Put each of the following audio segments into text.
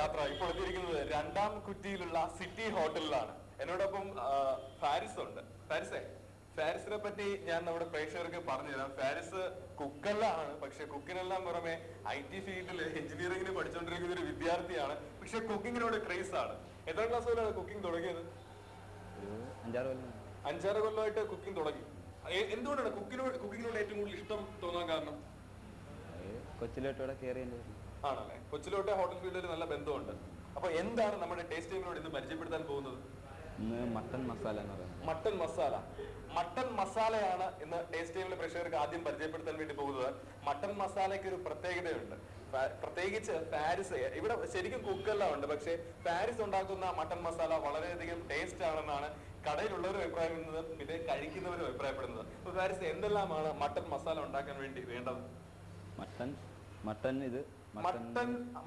യാത്ര ഇപ്പോൾ എത്തിയിരിക്കുന്നത് രണ്ടാം കുറ്റിയിലുള്ള സിറ്റി ഹോട്ടലിലാണ്. എന്നോടൊപ്പം ഫാരിസ് ഉണ്ട്. ഫാരിസിനെ പറ്റി ഞാൻ നമ്മുടെ പ്രേക്ഷകർക്ക് പറഞ്ഞുതരാം. ഫാരിസ് കുക്കെല്ലാം പക്ഷെ കുക്കിനെല്ലാം പുറമെ IT ഫീൽഡിൽ എഞ്ചിനീയറിംഗിന് പഠിച്ചുകൊണ്ടിരിക്കുന്ന ഒരു വിദ്യാർത്ഥിയാണ്. പക്ഷെ കുക്കിങ്ങിനോട് ക്രേസ് ആണ്. എത്രാം ക്ലാസ് മുതലാണ് കുക്കിംഗ് തുടങ്ങിയത്? 5-6 കൊല്ലമായിട്ട് കുക്കിംഗ് തുടങ്ങി. എന്തുകൊണ്ടാണ് കുക്കിങ്ങിനോട് ഏറ്റവും കൂടുതൽ ഇഷ്ടം തോന്നാൻ കാരണം? ആണല്ലേ, കൊച്ചിലോട്ടെ ഹോട്ടൽ ഫീൽഡിൽ നല്ല ബന്ധമുണ്ട്. അപ്പൊ എന്താണ് നമ്മുടെ ടേസ്റ്റ് ടൈമിനോട് ഇന്ന് പരിചയപ്പെടുത്താൻ പോകുന്നത്? മട്ടൻ മസാല എന്ന് പറയുന്നത്. മട്ടൻ മസാലയാണ് ഇന്ന് ടേസ്റ്റ് ടൈമിലെ പ്രേക്ഷകർക്ക് ആദ്യം പരിചയപ്പെടുത്താൻ വേണ്ടി പോകുന്നത്. മട്ടൻ മസാലയ്ക്ക് ഒരു പ്രത്യേകതയുണ്ട്. പ്രത്യേകിച്ച് പാരിസ്, ഇവിടെ ശരിക്കും കുക്കെല്ലാം ഉണ്ട്, പക്ഷെ പാരിസ് ഉണ്ടാക്കുന്ന മട്ടൻ മസാല വളരെയധികം ടേസ്റ്റ് ആണെന്നാണ് കടയിലുള്ളവരും അഭിപ്രായപ്പെടുന്നത്, പിന്നെ കഴിക്കുന്നവരും അഭിപ്രായപ്പെടുന്നത്. അപ്പൊ പാരിസ്, എന്തെല്ലാമാണ് മട്ടൻ മസാല ഉണ്ടാക്കാൻ വേണ്ടി വേണ്ടത്?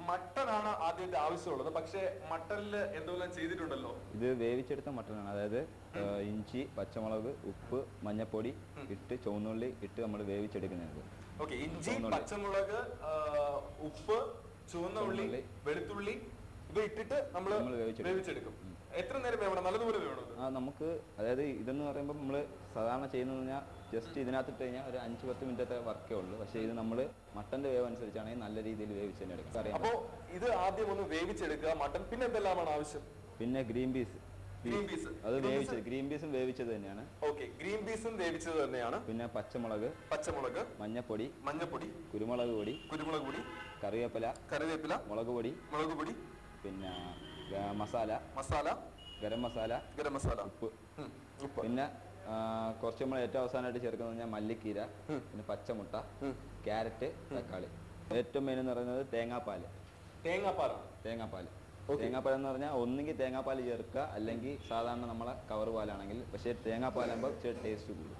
മട്ടനാണ് ആദ്യത്തെ ആവശ്യമുള്ളത്. പക്ഷെ മട്ടനില് എന്തെല്ലാം ചെയ്തിട്ടുണ്ടല്ലോ. ഇത് വേവിച്ചെടുത്ത മട്ടനാണ്. അതായത് ഇഞ്ചി, പച്ചമുളക്, ഉപ്പ്, മഞ്ഞപ്പൊടി ഇട്ട് ചുവന്നുള്ളി ഇട്ട് നമ്മൾ വേവിച്ചെടുക്കുന്നത്. ഓക്കെ, ഇഞ്ചി, പച്ചമുളക്, ഉപ്പ്, ചുവന്ന ഉള്ളി, വെളുത്തുള്ളി ഇത് ഇട്ടിട്ട് നമ്മൾ വേവിച്ചെടുക്കും. എത്ര നേരം വേണം? നല്ലതുപോലെ വേണം. നമുക്ക് അതായത് ഇതെന്ന് പറയുമ്പോൾ നമ്മള് സാധാരണ ചെയ്യുന്നത് പറഞ്ഞാൽ ജസ്റ്റ് ഇതിനകത്തിട്ട് കഴിഞ്ഞാൽ ഒരു 5-10 മിനിറ്റത്തെ വർക്കേ ഉള്ളൂ. പക്ഷെ ഇത് നമ്മള് മട്ടന്റെ വേവ് അനുസരിച്ചാണെങ്കിൽ നല്ല രീതിയിൽ വേവിച്ച് തന്നെ എടുക്കാം. അപ്പോ ഇത് ആദ്യം ഒന്ന് വേവിച്ചെടുക്കുക മട്ടൻ. പിന്നെ എന്തെല്ലാമാണ് ആവശ്യം? പിന്നെ ഗ്രീൻ പീസ് അത് വേവിച്ചത്, ഗ്രീൻ പീസും വേവിച്ചത് തന്നെയാണ്. ഓക്കെ, ഗ്രീൻ പീസും വേവിച്ചത് തന്നെയാണ്. പിന്നെ പച്ചമുളക്, മഞ്ഞപ്പൊടി, കുരുമുളക് പൊടി, കറിവേപ്പില, മുളക് പൊടി, പിന്നെ മസാല, ഗരം മസാല, ഉപ്പ്. പിന്നെ കുറച്ച് നമ്മൾ ഏറ്റവും അവസാനമായിട്ട് ചേർക്കുന്നത് പറഞ്ഞാൽ മല്ലിക്കീര, പിന്നെ പച്ചമുട്ട, ക്യാരറ്റ്, തക്കാളി. ഏറ്റവും മെയിൻ എന്ന് പറയുന്നത് തേങ്ങാപ്പാൽ എന്ന് പറഞ്ഞാൽ ഒന്നെങ്കിൽ തേങ്ങാപ്പാൽ ചേർക്കുക, അല്ലെങ്കിൽ സാധാരണ നമ്മളെ കവർ പാലാണെങ്കിൽ. പക്ഷേ തേങ്ങാപ്പാലാകുമ്പോൾ ടേസ്റ്റ് കൂടും.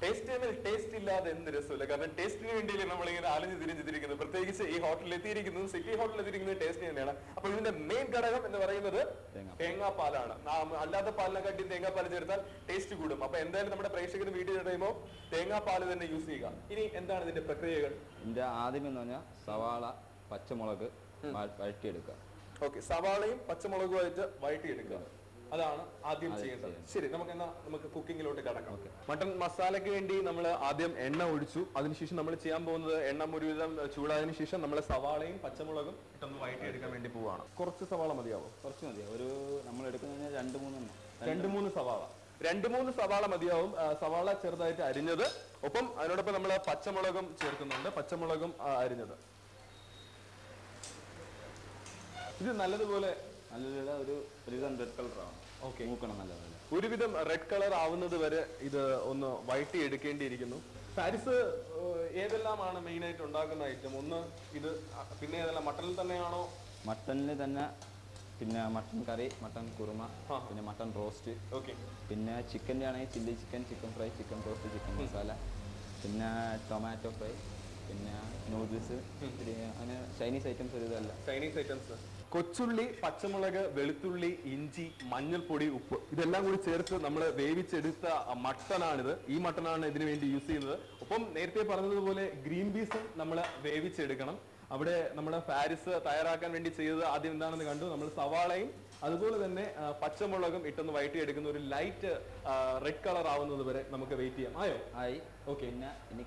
ടേസ്റ്റ് ഇല്ലാതെ എന്ത് രസമില്ല. കാരണം ടേസ്റ്റിന് വേണ്ടിയല്ലേ നമ്മളിങ്ങനെ ആലോചിച്ച് തിരിഞ്ഞിരിക്കുന്നത്. പ്രത്യേകിച്ച് ഈ ഹോട്ടലിൽ എത്തിയിരിക്കുന്നത്, സിറ്റി ഹോട്ടലിൽ എത്തിയിരിക്കുന്നത് ടേസ്റ്റ് തന്നെയാണ്. അപ്പൊ ഇതിന്റെ മെയിൻ ഘടകം എന്ന് പറയുന്നത് തേങ്ങാപ്പാലാണ്. അല്ലാത്ത പാലിനെക്കാട്ടി തേങ്ങാപ്പാൽ ചേർത്താൽ ടേസ്റ്റ് കൂടും. അപ്പൊ എന്തായാലും നമ്മുടെ പ്രേക്ഷകർ വീഡിയോ കഴിയുമ്പോൾ തേങ്ങാപ്പാൽ തന്നെ യൂസ് ചെയ്യുക. ഇനി എന്താണ് ഇതിന്റെ പ്രക്രിയകൾ? ഇതിന്റെ ആദ്യം എന്ന് പറഞ്ഞാൽ സവാള, പച്ചമുളക് വഴറ്റിയെടുക്കുക. ഓക്കെ, സവാളയും പച്ചമുളകുമായിട്ട് വഴറ്റിയെടുക്കുക, അതാണ് ആദ്യം ചെയ്യേണ്ടത്. ശരി, നമുക്ക് കുക്കിങ്ങിലോട്ട് കടക്കാം. മട്ടൻ മസാലയ്ക്ക് വേണ്ടി നമ്മൾ ആദ്യം എണ്ണ ഒഴിച്ചു. അതിനുശേഷം നമ്മൾ ചെയ്യാൻ പോകുന്നത്, എണ്ണ ഒരുവിധം ചൂടായതിനു ശേഷം നമ്മൾ സവാളയും പച്ചമുളകും ഇട്ടൊന്ന് വഴറ്റിയെടുക്കാൻ വേണ്ടി പോവാണ്. കുറച്ച് സവാള മതിയാവും? കുറച്ച് മതിയാവും. ഒരു നമ്മൾ എടുക്കുന്നത് 2-3 സവാള മതിയാവും. സവാള ചെറുതായിട്ട് അരിഞ്ഞത്, ഒപ്പം അതിനോടൊപ്പം നമ്മൾ പച്ചമുളകും ചേർക്കുന്നുണ്ട്. പച്ചമുളകും അരിഞ്ഞത്. ഇത് നല്ലതുപോലെ ഒരുവിധം റെഡ് കളർ ആവണം. ഓക്കെ, മൂക്കണം നല്ലപോലെ. ഒരുവിധം റെഡ് കളർ ആവുന്നത് വരെ ഇത് ഒന്ന് വഴറ്റി എടുക്കേണ്ടിയിരിക്കുന്നു. പാരിസ് ഏതെല്ലാമാണ് മെയിൻ ആയിട്ട് ഉണ്ടാക്കുന്ന ഐറ്റം? ഒന്ന് ഇത്, പിന്നെ ഏതെല്ലാം? മട്ടണിൽ തന്നെയാണോ? മട്ടണിൽ തന്നെ, പിന്നെ മട്ടൺ കറി, മട്ടൺ കുറുമ, പിന്നെ മട്ടൺ റോസ്റ്റ്. ഓക്കെ, പിന്നെ ചിക്കൻ്റെ ആണെങ്കിൽ chilli chicken, chicken fry, chicken roast, chicken masala, പിന്നെ ടൊമാറ്റോ ഫ്രൈ, പിന്നെ നൂഡിൽസ്, അങ്ങനെ ചൈനീസ് ഐറ്റംസ്. ഒരുതല്ല ചൈനീസ് ഐറ്റംസ്. കൊച്ചുള്ളി, പച്ചമുളക്, വെളുത്തുള്ളി, ഇഞ്ചി, മഞ്ഞൾപ്പൊടി, ഉപ്പ്, ഇതെല്ലാം കൂടി ചേർത്ത് നമ്മൾ വേവിച്ചെടുത്ത മട്ടനാണിത്. ഈ മട്ടനാണ് ഇതിനു വേണ്ടി യൂസ് ചെയ്യുന്നത്. ഒപ്പം നേരത്തെ പറഞ്ഞതുപോലെ ഗ്രീൻ പീസും നമ്മൾ വേവിച്ചെടുക്കണം. അവിടെ നമ്മുടെ പാരിസ് തയ്യാറാക്കാൻ വേണ്ടി ചെയ്തത് ആദ്യം എന്താണെന്ന് കണ്ടു. നമ്മൾ സവാളയും അതുപോലെ തന്നെ പച്ചമുളകും ഇട്ടൊന്ന് വഴറ്റിയെടുക്കുന്ന ഒരു ലൈറ്റ് റെഡ് കളർ ആവുന്നത് വരെ നമുക്ക് വെയിറ്റ് ചെയ്യാം. ആയി. ഓക്കെ, പിന്നെ ഇനി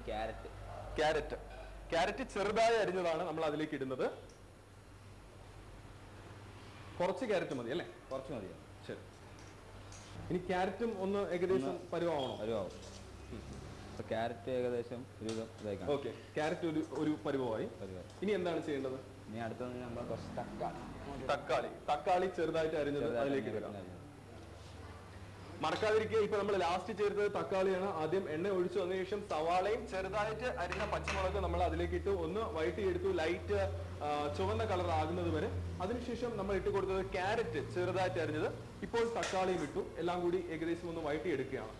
ക്യാരറ്റ് ചെറുതായി അരിഞ്ഞതാണ് നമ്മൾ അതിലേക്ക് ഇടുന്നത്. കുറച്ച് ക്യാരറ്റ് മതി അല്ലേ? കുറച്ച് മതിയോ? ശരി. ഇനി ക്യാരറ്റും ഒന്ന് ഏകദേശം പരുവാവണം. ക്യാരറ്റ് ഏകദേശം ഒരു ഇതായി. ഓക്കെ, ക്യാരറ്റ് ഒരു പരുവമായി. ഇനി എന്താണ് ചെയ്യേണ്ടത്? ഇനി അടുത്തത് നമ്മൾ കുറച്ച് തക്കാളി ചെറുതായിട്ട് അരിഞ്ഞത് അതിലേക്ക് ഇടാം. മറക്കാതിരിക്കുക, ഇപ്പൊ നമ്മൾ ലാസ്റ്റ് ചേർത്തത് തക്കാളിയാണ്. ആദ്യം എണ്ണ ഒഴിച്ചു വന്ന ശേഷം സവാളയും ചെറുതായിട്ട് അരിഞ്ഞ പച്ചമുളക് നമ്മൾ അതിലേക്ക് ഇട്ട് ഒന്ന് വഴറ്റിയെടുത്തു, ലൈറ്റ് ചുവന്ന കളർ ആകുന്നത് വരെ. അതിനുശേഷം നമ്മൾ ഇട്ട് കൊടുത്തത് ക്യാരറ്റ് ചെറുതായിട്ട് അരിഞ്ഞത്. ഇപ്പോൾ തക്കാളിയും ഇട്ടു. എല്ലാം കൂടി ഏകദേശം ഒന്ന് വഴറ്റിയെടുക്കുകയാണ്.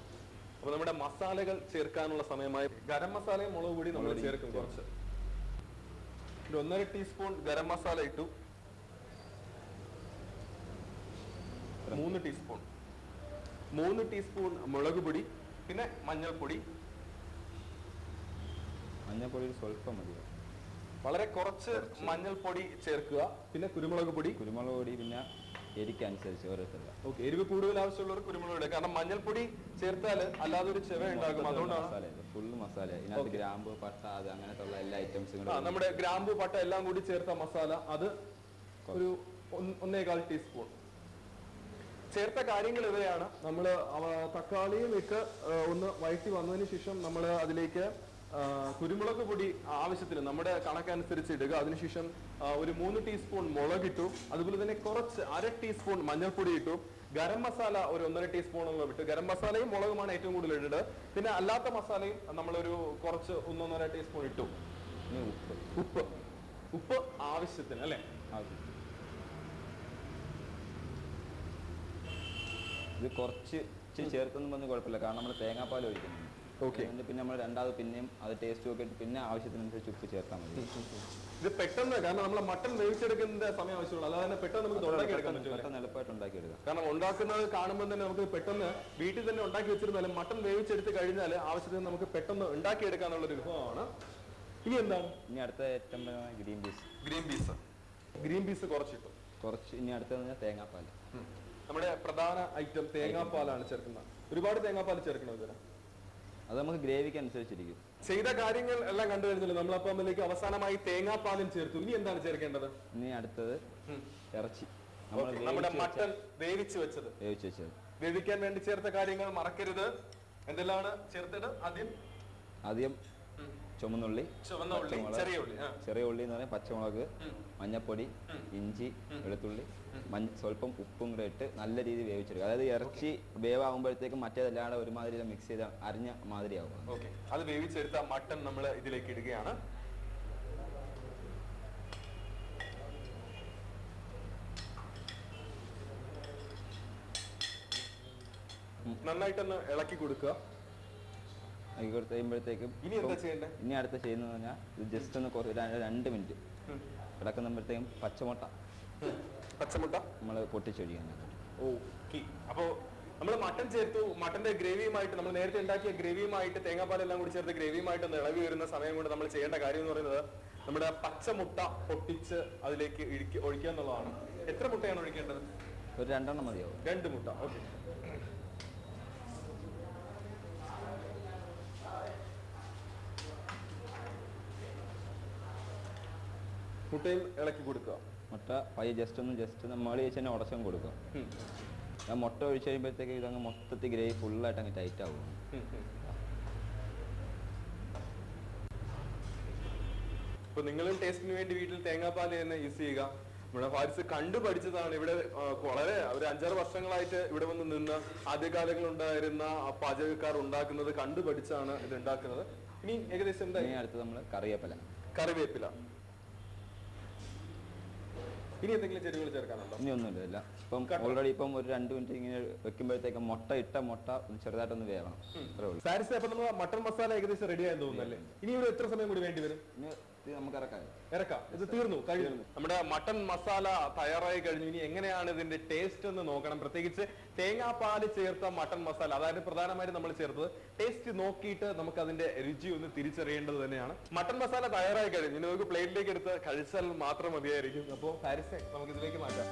അപ്പൊ നമ്മുടെ മസാലകൾ ചേർക്കാനുള്ള സമയമായി. ഗരം മസാലയും മുളക് പൊടി നമ്മൾ ചേർക്കും. കുറച്ച് 1.5 ടീസ്പൂൺ ഗരം മസാല ഇട്ടു. 3 ടീസ്പൂൺ മുളക് പൊടി, പിന്നെ മഞ്ഞൾപ്പൊടി സ്വല്പം മതി. വളരെ കുറച്ച് മഞ്ഞൾപ്പൊടി ചേർക്കുക, പിന്നെ കുരുമുളക് പൊടി പിന്നെ എരിക്കനുസരിച്ച് ഓരോരുത്തരുടെ. ഓക്കെ, എരിവ് കൂടുതൽ ആവശ്യമുള്ളവർ കുരുമുളക് പൊടി, കാരണം മഞ്ഞൾപ്പൊടി ചേർത്താൽ അല്ലാതെ ഒരു ചെവ ഉണ്ടാകും. അതുകൊണ്ടാണ് ഫുള്ള് മസാല ഇതിനകത്ത് ഗ്രാമ്പു പട്ട അത് അങ്ങനത്തെ ഉള്ള എല്ലാ ഐറ്റംസും നമ്മുടെ ഗ്രാമ്പു പട്ട എല്ലാം കൂടി ചേർത്ത മസാല അത് ഒരു 1.25 ടീസ്പൂൺ. ചേർത്ത കാര്യങ്ങൾ ഇവയാണ്. നമ്മൾ തക്കാളിയും ഇട്ട് ഒന്ന് വഴറ്റി വന്നതിന് ശേഷം നമ്മൾ അതിലേക്ക് കുരുമുളക് പൊടി ആവശ്യത്തിന് നമ്മുടെ കണക്കനുസരിച്ച് ഇടുക. അതിനുശേഷം ഒരു 3 ടീസ്പൂൺ മുളക് ഇട്ടു. അതുപോലെ തന്നെ കുറച്ച് 1/2 ടീസ്പൂൺ മഞ്ഞൾപ്പൊടി ഇട്ടു. ഗരം മസാല ഒരു 1.5 ടീസ്പൂൺ ഇട്ടു. ഗരം മസാലയും മുളകുമാണ് ഏറ്റവും കൂടുതൽ ഇട്ടത്. പിന്നെ അല്ലാത്ത മസാലയും നമ്മളൊരു കുറച്ച് 1.5 ടീസ്പൂൺ ഇട്ടു. ഉപ്പ് ആവശ്യത്തിന് അല്ലെ. ഇത് കുറച്ച് ചേർത്തൊന്നും വന്ന് കുഴപ്പമില്ല, കാരണം നമ്മൾ തേങ്ങാപ്പാൽ ഒഴിക്കുന്നുണ്ട്. പിന്നെ നമ്മൾ രണ്ടാമത് പിന്നെയും അത് ടേസ്റ്റ് നോക്കിയിട്ട് പിന്നെ ആവശ്യത്തിനനുസരിച്ച് ഉപ്പ് ചേർത്താൽ മതി. ഇത് പെട്ടെന്ന്, കാരണം നമ്മൾ മട്ടൺ വേവിച്ചെടുക്കുന്ന സമയം ആവശ്യമുള്ളൂ, അല്ലാതെ പെട്ടെന്ന് നമുക്ക് ഉണ്ടാക്കി എടുക്കാൻ പറ്റും. പെട്ടെന്ന് എളുപ്പമായിട്ട് ഉണ്ടാക്കിയെടുക്കാം. കാരണം ഉണ്ടാക്കുന്നത് കാണുമ്പോൾ തന്നെ നമുക്ക് പെട്ടെന്ന് വീട്ടിൽ തന്നെ ഉണ്ടാക്കി വെച്ചിരുന്നാലും മട്ടൺ വേവിച്ചെടുത്ത് കഴിഞ്ഞാൽ ആവശ്യത്തിന് നമുക്ക് പെട്ടെന്ന് ഉണ്ടാക്കിയെടുക്കാനുള്ള ഒരു വിഭവമാണ്. ഇനി എന്താണ്? ഇനി അടുത്ത ഐറ്റം ഗ്രീൻ പീസ് കുറച്ചിട്ടു. ഇനി അടുത്തത് തേങ്ങാപ്പാൽ. നമ്മുടെ പ്രധാന ഐറ്റം തേങ്ങാപ്പാലാണ് ചേർക്കുന്നത്. ഒരുപാട് തേങ്ങാപ്പാൽ ചേർക്കണം ഇതിന്. അത് നമുക്ക് ഗ്രേവിക്ക് അനുസരിച്ചിരിക്കും. ചെയ്ത കാര്യങ്ങൾ എല്ലാം കണ്ടു കഴിഞ്ഞല്ലോ. നമ്മളപ്പം അതിലേക്ക് അവസാനമായി തേങ്ങാപ്പാലും ചേർത്തു. ഇനി എന്താണ് ചേർക്കേണ്ടത്? ഇനി അടുത്തത് ഇറച്ചി, നമ്മുടെ മട്ടൺ വേവിച്ച് വെച്ചത്. വേവിക്കാൻ വേണ്ടി ചേർത്ത കാര്യങ്ങൾ മറക്കരുത്. എന്തെല്ലാം ചേർത്തത്? ആദ്യം ചുമന്നുള്ളി, ചെറിയ ഉള്ളി എന്ന് പറഞ്ഞാൽ പച്ചമുളക്, മഞ്ഞപ്പൊടി, ഇഞ്ചി, വെളുത്തുള്ളി, സ്വല്പം ഉപ്പും കൂടെ ഇട്ട് നല്ല രീതിയിൽ വേവിച്ചെടുക്കുക. അതായത് ഇറച്ചി വേവാകുമ്പോഴത്തേക്കും മറ്റേതല്ലാതെ ഒരുമാതിരി മിക്സ് ചെയ്ത് അരിഞ്ഞ മാതിരി ആവും. അത് വേവിച്ചെടുത്ത മട്ടൺ നമ്മൾ ഇതിലേക്ക് ഇടുകയാണ്. നന്നായിട്ടൊന്ന് ഇളക്കി കൊടുക്കുക. കഴിയുമ്പോഴത്തേക്കും ഇനി അടുത്ത ചെയ്യുന്നത് പറഞ്ഞാൽ ഇത് ജസ്റ്റ് ഒന്ന് 2 മിനിറ്റ് കിടക്കുമ്പോഴത്തേക്കും പച്ചമുട്ട നമ്മൾ പൊട്ടിച്ചൊഴിക്കാൻ. അപ്പോ നമ്മൾ മട്ടൺ ചേർത്തു. മട്ടന്റെ ഗ്രേവിയുമായിട്ട് നമ്മൾ നേരത്തെ ഉണ്ടാക്കിയ ഗ്രേവിയുമായിട്ട് തേങ്ങാപ്പാലെല്ലാം കൂടി ചേർത്ത് ഗ്രേവിയുമായിട്ട് ഒന്ന് ഇളവി വരുന്ന സമയം കൊണ്ട് നമ്മൾ ചെയ്യേണ്ട കാര്യം എന്ന് പറയുന്നത് നമ്മുടെ പച്ചമുട്ട പൊട്ടിച്ച് അതിലേക്ക് ഒഴിക്കുക എന്നുള്ളതാണ്. എത്ര മുട്ടയാണ് ഒഴിക്കേണ്ടത്? ഒരു 2 എണ്ണം മതിയാവും. 2 മുട്ട. ഓക്കെ. മുട്ടയും ഇളക്കി കൊടുക്കുക. മുട്ട പയ്യെ ജസ്റ്റ് നമ്മൾ വെച്ച് തന്നെ ഉടച്ചും കൊടുക്കുക. ഞാൻ മുട്ട ഒഴിച്ച് കഴിയുമ്പോഴത്തേക്ക് ഇതങ്ങ് മൊത്തത്തിൽ ഗ്രേവി ഫുള്ളായിട്ട് അങ്ങ് ടൈറ്റ് ആവും. ഇപ്പൊ നിങ്ങളും ടേസ്റ്റിന് വേണ്ടി വീട്ടിൽ തേങ്ങാപ്പാൽ തന്നെ യൂസ് ചെയ്യുക. നമ്മുടെ ഫാരിസ് കണ്ടുപഠിച്ചതാണ്. ഇവിടെ വളരെ ഒരു 5-6 വർഷങ്ങളായിട്ട് ഇവിടെ വന്ന് നിന്ന് ആദ്യകാലങ്ങളിൽ ഉണ്ടായിരുന്ന പാചകക്കാർ ഉണ്ടാക്കുന്നത് കണ്ടുപഠിച്ചാണ് ഇത് ഉണ്ടാക്കുന്നത്. ഇനി ഏകദേശം എന്താ? അടുത്ത് നമ്മൾ കറിവേപ്പില. ഇനി എന്തെങ്കിലും ചെടികൾ ചേർക്കാനുണ്ടോ? ഇനി ഒന്നുമില്ല. ഇപ്പം ഓൾറെഡി ഇപ്പം ഒരു 2 മിനിറ്റ് ഇങ്ങനെ വെക്കുമ്പോഴത്തേക്ക് മുട്ട ചെറുതായിട്ടൊന്ന് വേവണം. ഫാരിസ്, അപ്പൊ നമ്മൾ മട്ടൺ മസാല ഏകദേശം റെഡി ആയെന്ന് തോന്നുന്നല്ലേ? ഇനി ഇവിടെ എത്ര സമയം കൂടി വേണ്ടി വരും? നമുക്ക് ഇറക്കാം. ഇത് കഴിഞ്ഞു. നമ്മുടെ മട്ടൺ മസാല തയ്യാറായി കഴിഞ്ഞു. ഇനി എങ്ങനെയാണ് ഇതിന്റെ ടേസ്റ്റ് എന്ന് നോക്കണം. പ്രത്യേകിച്ച് തേങ്ങാപ്പാല് ചേർത്ത മട്ടൺ മസാല, അതായത് പ്രധാനമായിട്ട് നമ്മൾ ചേർത്തത്. ടേസ്റ്റ് നോക്കിയിട്ട് നമുക്ക് അതിന്റെ രുചി ഒന്ന് തിരിച്ചറിയേണ്ടത് തന്നെയാണ്. മട്ടൺ മസാല തയ്യാറായി കഴിഞ്ഞു. ഇനി നമുക്ക് പ്ലേറ്റിലേക്ക് എടുത്ത് കഴിച്ചാൽ മാത്രം മതിയായിരിക്കും. അപ്പോൾ ഫാരിസെ, നമുക്ക് ഇതിലേക്ക് മാറ്റാം.